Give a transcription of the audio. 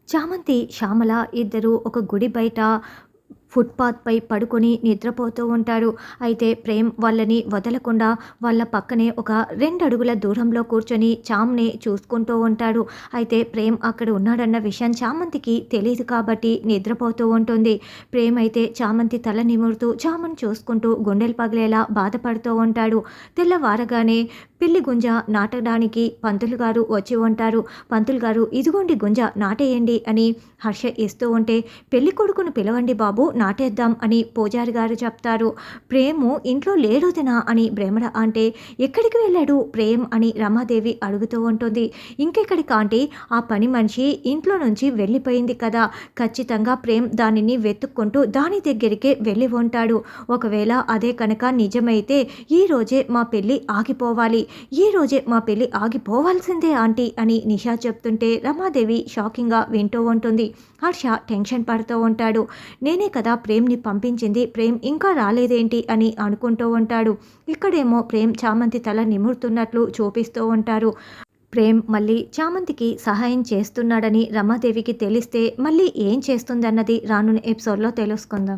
చామంతి, శ్యామల ఇద్దరూ ఒక గుడి బయట ఫుట్‌పాత్‌పై పడుకొని నిద్రపోతూ ఉంటారు. అయితే ప్రేమ్ వాళ్ళని వదలకుండా వాళ్ళ పక్కనే ఒక 2 అడుగుల దూరంలో కూర్చొని చామ్‌ని చూసుకుంటూ ఉంటాడు. అయితే ప్రేమ్ అక్కడ ఉన్నాడన్న విషయం చామంతికి తెలీదు కాబట్టి నిద్రపోతూ ఉంటుంది. ప్రేమ్ అయితే చామంతి తల నిమురుతూ చామను చూసుకుంటూ గుండెలు పగిలేలా బాధపడుతూ ఉంటాడు. తెల్లవారగానే పిల్లి గుంజ నాటడానికి పంతులు గారు వచ్చి ఉంటారు. పంతులు గారు, ఇదిగోండి గుంజ నాటేయండి అని హర్ష ఇస్తూ ఉంటే, పెళ్లి కొడుకును పిలవండి బాబు నాటేద్దాం అని పూజారి గారు చెప్తారు. ప్రేము ఇంట్లో లేడొదినా అని భ్రమర అంటే, ఎక్కడికి వెళ్ళాడు ప్రేమ్ అని రమాదేవి అడుగుతూ ఉంటుంది. ఇంకెక్కడికి ఆంటీ, ఆ పని మనిషి ఇంట్లో నుంచి వెళ్ళిపోయింది కదా, ఖచ్చితంగా ప్రేమ్ దానిని వెతుక్కుంటూ దాని దగ్గరికే వెళ్ళి ఉంటాడు. ఒకవేళ అదే కనుక నిజమైతే ఈ రోజే మా పెళ్లి ఆగిపోవాలి, ఈ రోజే మా పెళ్లి ఆగిపోవాల్సిందే ఆంటీ అని నిషా చెప్తుంటే రమాదేవి షాకింగ్గా వింటూ ఉంటుంది. హర్ష టెన్షన్ పడుతూ ఉంటాడు. నేనే కదా ప్రేమ్ని పంపించింది, ప్రేమ్ ఇంకా రాలేదేంటి అని అనుకుంటూ ఉంటాడు. ఇక్కడేమో ప్రేమ్ చామంతి తల నిమురుతున్నట్లు చూపిస్తూ ఉంటారు. ప్రేమ్ మళ్ళీ చామంతికి సహాయం చేస్తున్నాడని రమాదేవికి తెలిస్తే మళ్ళీ ఏం చేస్తుందన్నది రానున్న ఎపిసోడ్లో తెలుసుకుందాం.